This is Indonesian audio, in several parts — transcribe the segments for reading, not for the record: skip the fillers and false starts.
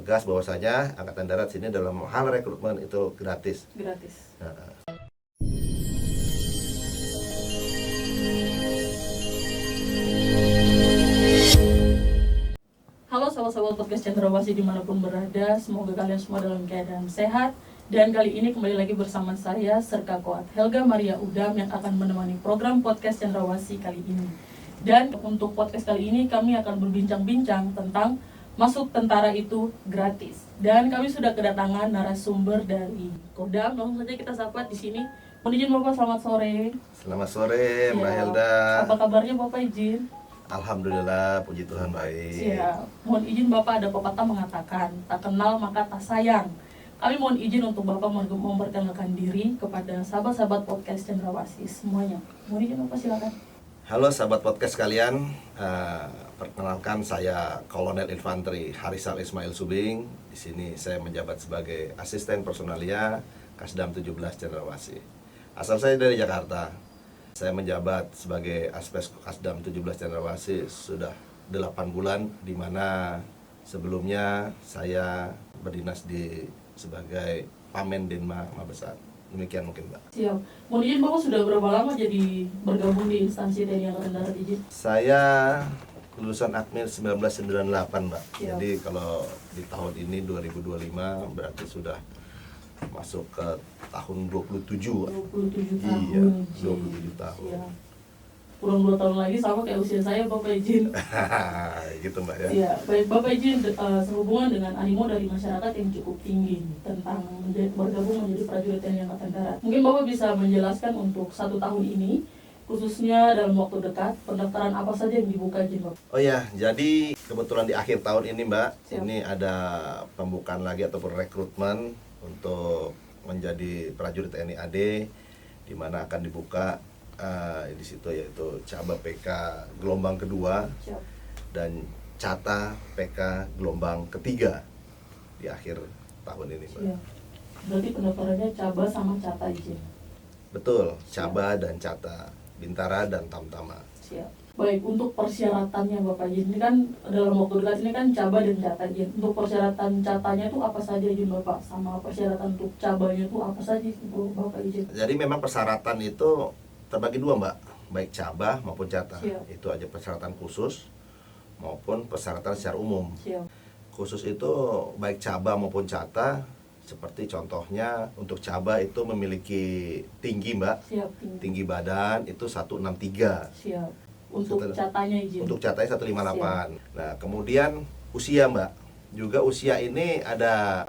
Tegas bahwasanya Angkatan Darat sini dalam hal rekrutmen itu gratis. Gratis. Nah, Halo sahabat-sahabat podcast Cendrawasih dimanapun berada, semoga kalian semua dalam keadaan sehat. Dan kali ini kembali lagi bersama saya, Serka Koat Helga Maria Udam, yang akan menemani program podcast Cendrawasih kali ini. Dan untuk podcast kali ini kami akan berbincang-bincang tentang masuk tentara itu gratis. Dan kami sudah kedatangan narasumber dari Kodam. Langsung saja kita sapa di sini. Mohon izin Bapak, selamat sore. selamat sore Mbak Ya, Helda. apa kabarnya Bapak, izin? Alhamdulillah, puji Tuhan baik. Siap. Mohon izin Bapak, ada pepatah mengatakan, tak kenal maka tak sayang. Kami mohon izin untuk Bapak memperkenalkan diri kepada sahabat-sahabat podcast Cendrawasih semuanya. Mohon izin Bapak, silakan. Halo sahabat podcast kalian, perkenalkan saya Kolonel Infanteri Harisal Ismail Subing. Di sini saya menjabat sebagai asisten personalia Kasdam 17 Cendrawasih. Asal saya dari Jakarta. Saya menjabat sebagai Aspes Kasdam 17 Cendrawasih sudah 8 bulan, di mana sebelumnya saya berdinas sebagai Pamen Denma Mabesat. Demikian mungkin Mbak. Siap. Mohon izin Bapak, sudah berapa lama jadi bergabung di instansi TNI Angkatan Darat, izin? Saya lulusan Akmil 1998 Mbak. Siap. Jadi kalau di tahun ini 2025 berarti sudah masuk ke tahun 27. 27 tahun. Iya, izin. 27 tahun. Siap. Kurang 2 tahun lagi sama kayak usia saya, Bapak, izin. Gitu Mbak ya. Ya, baik Bapak, izin sehubungan dengan animo dari masyarakat yang cukup tinggi tentang bergabung menjadi prajurit TNI Angkatan Darat. Mungkin Bapak bisa menjelaskan untuk 1 tahun ini, khususnya dalam waktu dekat, pendaftaran apa saja yang dibuka, izin Bapak? Oh ya, jadi kebetulan di akhir tahun ini Mbak, Siap. ini ada pembukaan lagi ataupun rekrutmen untuk menjadi prajurit TNI AD, di mana akan dibuka di situ yaitu Caba PK gelombang kedua Siap. dan Cata PK gelombang ketiga di akhir tahun ini Mbak. Siap. Berarti pendaftarannya Caba sama Cata, izin. Betul, Caba dan Cata, Bintara dan Tamtama. Siap. Baik, untuk persyaratannya Bapak, izin, ini kan dalam waktu dekat ini kan Caba dan Cata, izin. Untuk persyaratan Catanya itu apa saja, izin Bapak? Sama persyaratan untuk Cabanya itu apa saja, Bapak, izin? Jadi memang persyaratan itu terbagi dua Mbak, baik Caba maupun Cata. Siap. Itu aja persyaratan khusus maupun persyaratan secara umum. Siap. Khusus itu baik Caba maupun Cata, seperti contohnya untuk Caba itu memiliki tinggi Mbak, Siap. tinggi badan itu 163. Siap. Untuk Setelah- Catanya, izin. Untuk Catanya 158. Nah, kemudian usia Mbak, juga usia ini ada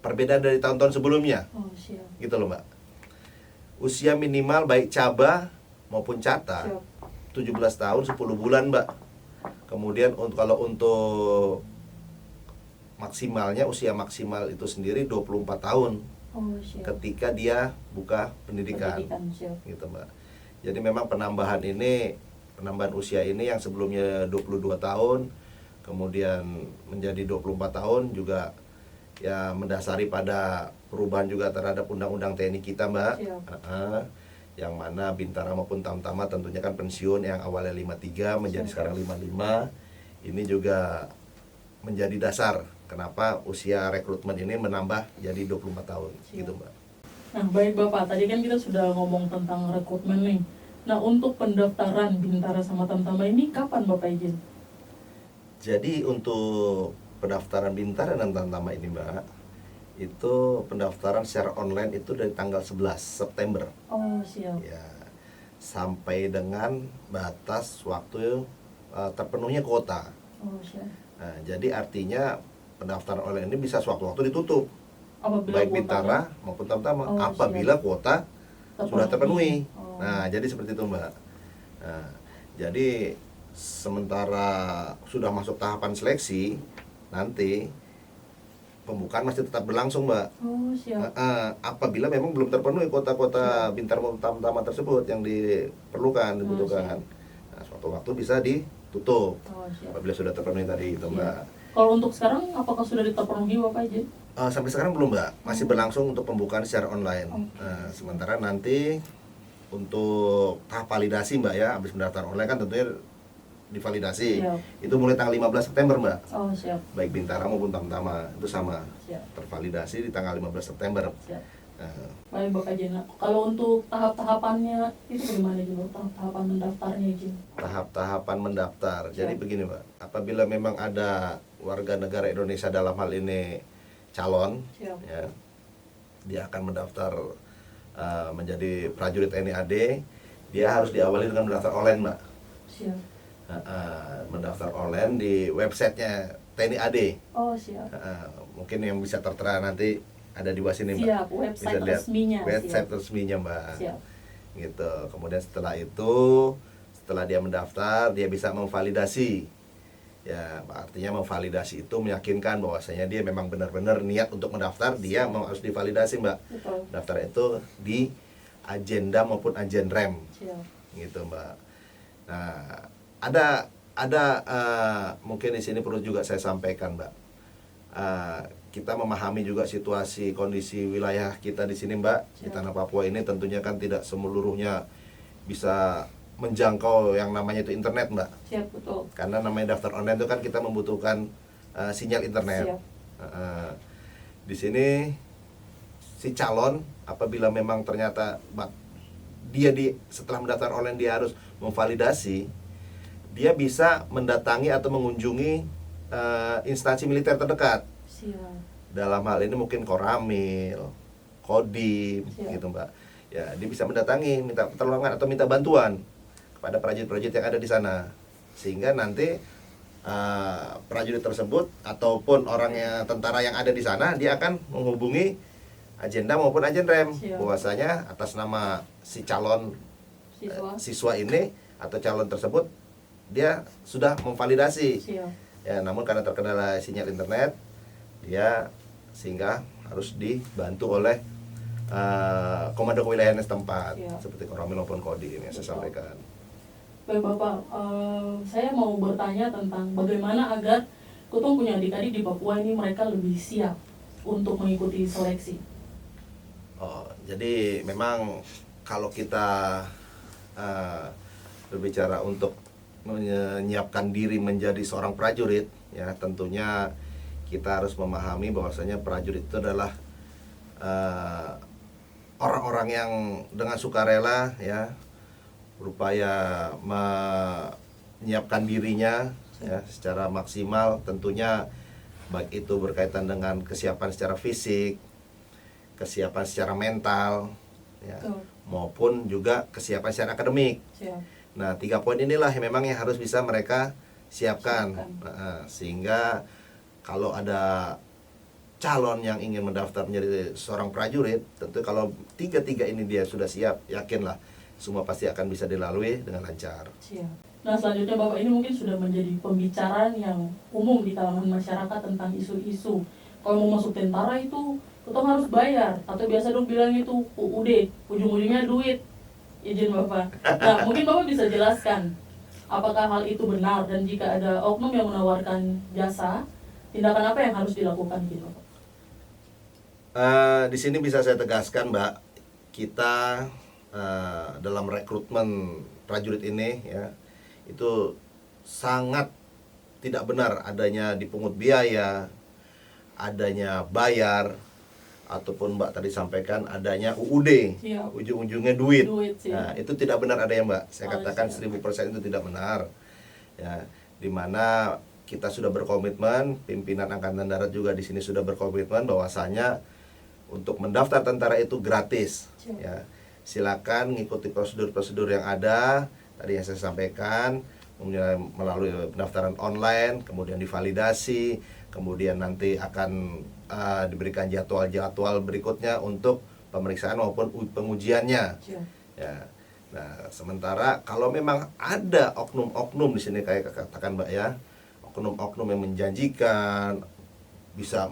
perbedaan dari tahun-tahun sebelumnya. Oh, siap. Gitu loh Mbak. Usia minimal baik Caba maupun Cata Siap. 17 tahun 10 bulan Mbak. Kemudian kalau untuk maksimalnya, usia maksimal itu sendiri 24 tahun Oh, siap. ketika dia buka pendidikan. Siap. Gitu Mbak. Jadi memang penambahan usia ini yang sebelumnya 22 tahun kemudian menjadi 24 tahun juga ya mendasari pada perubahan juga terhadap undang-undang TNI kita Mbak. Siap. Yang mana Bintara maupun Tamtama tentunya kan pensiun yang awalnya 53 menjadi Siap. sekarang 55. Ini juga menjadi dasar kenapa usia rekrutmen ini menambah jadi 24 tahun. Siap. Gitu Mbak. Nah, baik Bapak, tadi kan kita sudah ngomong tentang rekrutmen nih. Nah, untuk pendaftaran Bintara sama Tamtama ini kapan Bapak, izin? Jadi untuk pendaftaran Bintara dan Tamtama ini Mbak, itu pendaftaran secara online itu dari tanggal 11 September Oh, siap. ya, sampai dengan batas waktu terpenuhnya kuota. Oh, siap. Nah, jadi artinya pendaftaran online ini bisa sewaktu-waktu ditutup, Apabila baik kuotanya Bintara maupun Tamtama, Oh, apabila kuota sudah terpenuhi. Oh. Nah, jadi seperti itu Mbak. Nah, jadi sementara sudah masuk tahapan seleksi, nanti pembukaan masih tetap berlangsung Mbak. Oh, siap. Apabila memang belum terpenuhi kuota-kuota Bintara maupun Tamtama tersebut yang dibutuhkan. Nah, suatu waktu bisa ditutup Oh, siap. apabila sudah terpenuhi tadi itu Mbak. Kalau untuk sekarang apakah sudah terpenuhi Bapak, izin? Sampai sekarang belum Mbak, masih berlangsung untuk pembukaan secara online. Oke. Nah, sementara nanti untuk tahap validasi Mbak ya, habis pendaftaran online kan tentunya divalidasi. Siap. Itu mulai tanggal 15 September Mbak. Oh, siap. Baik Bintara maupun Tamtama itu sama. Siap. Tervalidasi di tanggal 15 September. Siap. Nah, Baik Bapak Jen. Kalau untuk tahap-tahapannya itu bagaimana juga? Tahap-tahapan mendaftarnya Jen? tahap-tahapan mendaftar. Jadi Siap. begini Mbak, apabila memang ada warga negara Indonesia dalam hal ini calon, Siap. ya, dia akan mendaftar menjadi prajurit TNI AD, dia harus diawali dengan mendaftar online Mbak. Siap. Mendaftar online di websitenya TNI AD. Oh, siap. Mungkin yang bisa tertera nanti ada di bawah sini Mbak. Siap, website Bisa lihat resminya. website Siap. resminya Mbak. Siap. Gitu. Kemudian setelah itu, setelah dia mendaftar, dia bisa memvalidasi. Ya, artinya memvalidasi itu meyakinkan bahwasanya dia memang benar-benar niat untuk mendaftar, dia harus divalidasi Mbak. Betul. Daftar itu di agenda maupun agen rem, Siap. gitu Mbak. Nah, ada mungkin di sini perlu juga saya sampaikan Mbak. Kita memahami juga situasi kondisi wilayah kita di sini Mbak, di tanah Papua ini tentunya kan tidak seluruhnya bisa menjangkau yang namanya itu internet Mbak. Siap, betul. Karena namanya daftar online itu kan kita membutuhkan sinyal internet. Siap. Di sini si calon apabila memang ternyata dia setelah mendaftar online dia harus memvalidasi, dia bisa mendatangi atau mengunjungi instansi militer terdekat. Siap. Dalam hal ini mungkin Koramil, Kodim, Siap. gitu Mbak. Ya, dia bisa mendatangi, minta pertolongan atau minta bantuan kepada prajurit-prajurit yang ada di sana, sehingga nanti prajurit tersebut ataupun orangnya tentara yang ada di sana dia akan menghubungi agenda maupun agen rem. Siap. Bahwasanya atas nama si calon Siswa. siswa ini atau calon tersebut dia sudah memvalidasi. Siap. Ya, namun karena terkendala sinyal internet, dia sehingga harus dibantu oleh komando kewilayahan setempat, Siap. seperti Koramil maupun Kodim yang saya Betul. sampaikan. Baik Bapak, saya mau bertanya tentang bagaimana agar Kutong punya adik-adik di Papua ini mereka lebih siap untuk mengikuti seleksi. Jadi memang kalau kita berbicara untuk menyiapkan diri menjadi seorang prajurit, ya tentunya kita harus memahami bahwasanya prajurit itu adalah orang-orang yang dengan sukarela ya berupaya menyiapkan dirinya ya secara maksimal, tentunya baik itu berkaitan dengan kesiapan secara fisik, kesiapan secara mental ya, Betul. maupun juga kesiapan secara akademik. Siap. Nah, 3 poin inilah yang memang yang harus bisa mereka siapkan. Siapkan. Sehingga kalau ada calon yang ingin mendaftar menjadi seorang prajurit, tentu kalau 3 ini dia sudah siap, yakinlah semua pasti akan bisa dilalui dengan lancar. Siap. Nah, selanjutnya Bapak, ini mungkin sudah menjadi pembicaraan yang umum di kalangan masyarakat tentang isu-isu. Kalau mau masuk tentara itu Kutong harus bayar, atau biasa dong bilang itu UUD, ujung-ujungnya duit. Izin Bapak. Nah, mungkin Bapak bisa jelaskan apakah hal itu benar, dan jika ada oknum yang menawarkan jasa, tindakan apa yang harus dilakukan gitu Bapak? Di sini bisa saya tegaskan, Mbak, kita dalam rekrutmen prajurit ini ya itu sangat tidak benar adanya dipungut biaya, adanya bayar, ataupun Mbak tadi sampaikan adanya UUD, Siap. ujung-ujungnya duit. Duit, siap. Nah, itu tidak benar adanya Mbak. Saya Oh, katakan siap. 1000% itu tidak benar. Ya, dimana kita sudah berkomitmen, pimpinan Angkatan Darat juga di sini sudah berkomitmen bahwasanya untuk mendaftar tentara itu gratis. Siap. Ya, silakan ngikuti prosedur-prosedur yang ada tadi yang saya sampaikan, melalui pendaftaran online, kemudian divalidasi, kemudian nanti akan diberikan jadwal-jadwal berikutnya untuk pemeriksaan maupun pengujiannya. Siap. Ya. Nah, sementara kalau memang ada oknum-oknum di sini kayak katakan Mbak ya, oknum-oknum yang menjanjikan bisa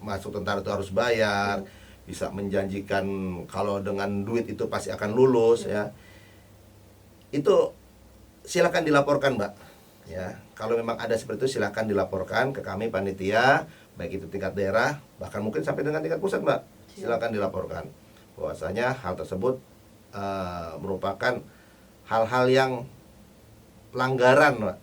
masuk tentara itu harus bayar, bisa menjanjikan kalau dengan duit itu pasti akan lulus ya. Itu silakan dilaporkan Mbak. Ya, kalau memang ada seperti itu silakan dilaporkan ke kami panitia, baik itu tingkat daerah, bahkan mungkin sampai dengan tingkat pusat Mbak. Silakan dilaporkan bahwasanya hal tersebut merupakan hal-hal yang pelanggaran, Mbak,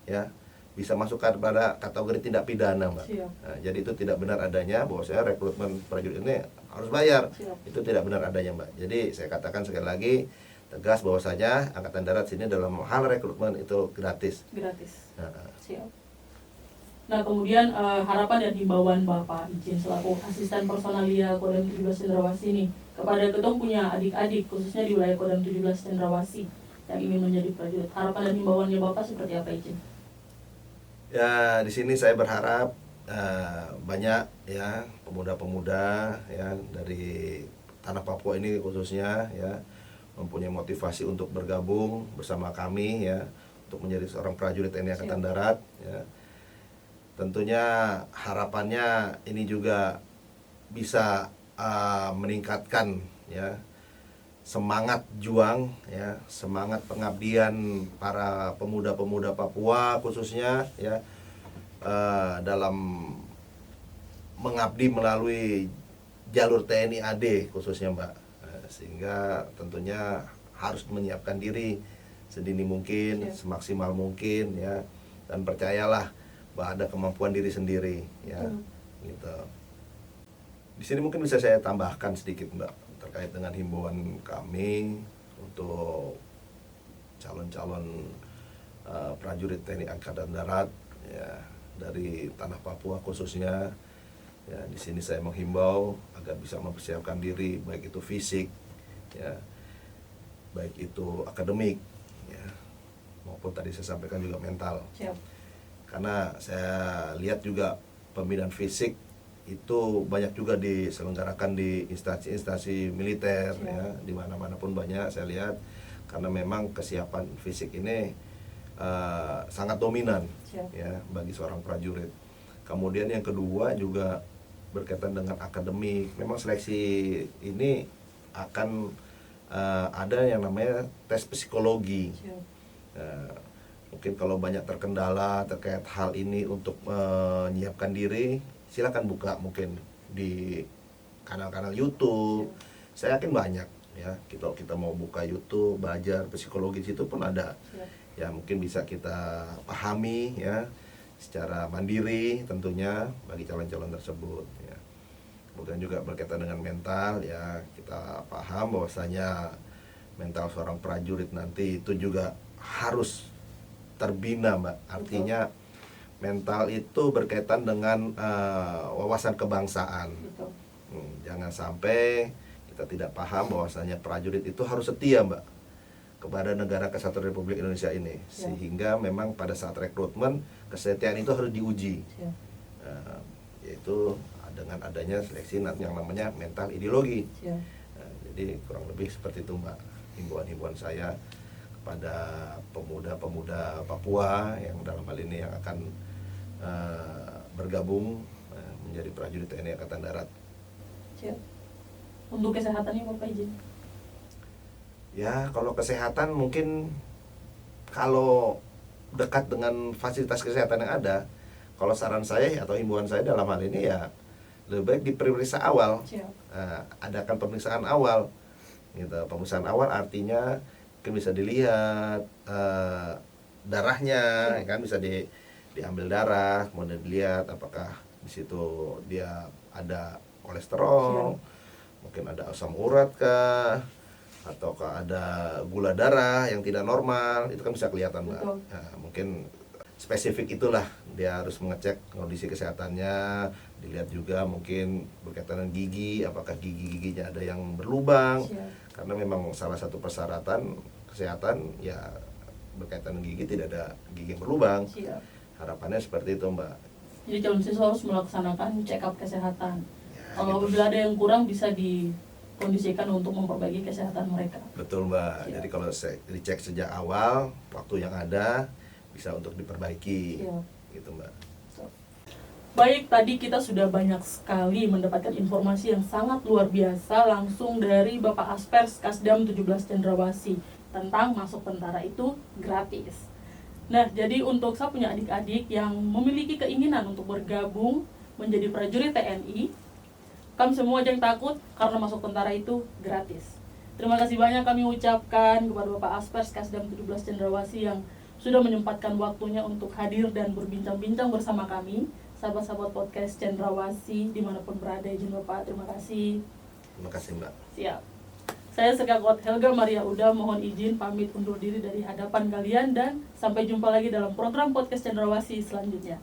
ya, bisa masuk pada kategori tindak pidana, Mbak. Siap. Nah, jadi itu tidak benar adanya bahwa saya rekrutmen prajurit ini harus bayar. Siap. Itu tidak benar adanya, Mbak. Jadi saya katakan sekali lagi tegas bahwasanya Angkatan Darat sini dalam hal rekrutmen itu gratis. Gratis. Nah, Siap. Nah, kemudian harapan dan himbauan Bapak izin selaku asisten personalia Kodam 17 Cendrawasih ini kepada Ketong punya adik-adik khususnya di wilayah Kodam 17 Cendrawasih yang ingin menjadi prajurit. Harapan dan himbauannya Bapak seperti apa izin? ya di sini saya berharap banyak ya pemuda-pemuda ya dari tanah Papua ini khususnya ya mempunyai motivasi untuk bergabung bersama kami ya untuk menjadi seorang prajurit TNI Angkatan Darat ya. Tentunya harapannya ini juga bisa meningkatkan ya semangat juang ya, semangat pengabdian para pemuda-pemuda Papua khususnya ya dalam mengabdi melalui jalur TNI AD khususnya, Mbak. Sehingga tentunya harus menyiapkan diri sedini mungkin, semaksimal mungkin ya, dan percayalah bahwa ada kemampuan diri sendiri ya. Gitu. Di sini mungkin bisa saya tambahkan sedikit, Mbak, terkait dengan himbauan kami untuk calon-calon prajurit TNI Angkatan Darat ya dari tanah Papua khususnya ya. Di sini saya menghimbau agar bisa mempersiapkan diri baik itu fisik ya, baik itu akademik ya, maupun tadi saya sampaikan juga mental. Siap. Karena saya lihat juga pembinaan fisik itu banyak juga diselenggarakan di instansi-instansi militer ya, di mana-mana pun banyak saya lihat, karena memang kesiapan fisik ini sangat dominan ya bagi seorang prajurit. Kemudian yang kedua juga berkaitan dengan akademik. Memang seleksi ini akan ada yang namanya tes psikologi. Mungkin kalau banyak terkendala terkait hal ini untuk menyiapkan diri, silakan buka mungkin di kanal-kanal YouTube. Saya yakin banyak ya. Kita mau buka YouTube, belajar psikologi situ pun ada. Ya mungkin bisa kita pahami ya secara mandiri tentunya bagi calon-calon tersebut ya. Kemudian juga berkaitan dengan mental ya, kita paham bahwasanya mental seorang prajurit nanti itu juga harus terbina, Mbak. Artinya mental itu berkaitan dengan wawasan kebangsaan. Jangan sampai kita tidak paham bahwasanya prajurit itu harus setia, Mbak, kepada negara Kesatuan Republik Indonesia ini. Sehingga memang pada saat rekrutmen kesetiaan itu harus diuji. Yaitu dengan adanya seleksi yang namanya mental ideologi. Jadi kurang lebih seperti itu, Mbak, himbauan-himbauan saya kepada pemuda-pemuda Papua yang dalam hal ini yang akan bergabung menjadi prajurit TNI Angkatan Darat. Untuk kesehatannya Bapak izin? Ya kalau kesehatan mungkin kalau dekat dengan fasilitas kesehatan yang ada, kalau saran saya atau himbauan saya dalam hal ini ya lebih baik diperiksa awal. Adakan pemeriksaan awal gitu. Pemeriksaan awal artinya mungkin bisa dilihat darahnya kan, bisa diambil darah, kemudian dilihat apakah di situ dia ada kolesterol, mungkin ada asam urat kah, ataukah ada gula darah yang tidak normal, itu kan bisa kelihatan, Mbak. Nah, mungkin spesifik itulah dia harus mengecek kondisi kesehatannya, dilihat juga mungkin berkaitan dengan gigi, apakah gigi-giginya ada yang berlubang. Karena memang salah satu persyaratan kesehatan ya berkaitan dengan gigi, tidak ada gigi yang berlubang. Harapannya seperti itu, Mbak. Jadi calon siswa harus melaksanakan check up kesehatan. Kalau apabila ada yang kurang bisa dikondisikan untuk memperbaiki kesehatan mereka. Betul, Mbak. Jadi kalau dicek sejak awal, waktu yang ada bisa untuk diperbaiki. Gitu, Mbak. Baik, tadi kita sudah banyak sekali mendapatkan informasi yang sangat luar biasa langsung dari Bapak Aspers Kasdam 17 Cendrawasih tentang masuk tentara itu gratis. Nah, jadi untuk saya punya adik-adik yang memiliki keinginan untuk bergabung menjadi prajurit TNI, kami semua jangan takut karena masuk tentara itu gratis. Terima kasih banyak kami ucapkan kepada Bapak Aspers Kasdam 17 Cendrawasih yang sudah menyempatkan waktunya untuk hadir dan berbincang-bincang bersama kami, sahabat-sahabat podcast Cendrawasih dimanapun berada. Izin Bapak, terima kasih. Terima kasih Mbak. Siap. Saya Serka Kuat Helga Maria Uda, mohon izin pamit undur diri dari hadapan kalian dan sampai jumpa lagi dalam program podcast Cendrawasih selanjutnya.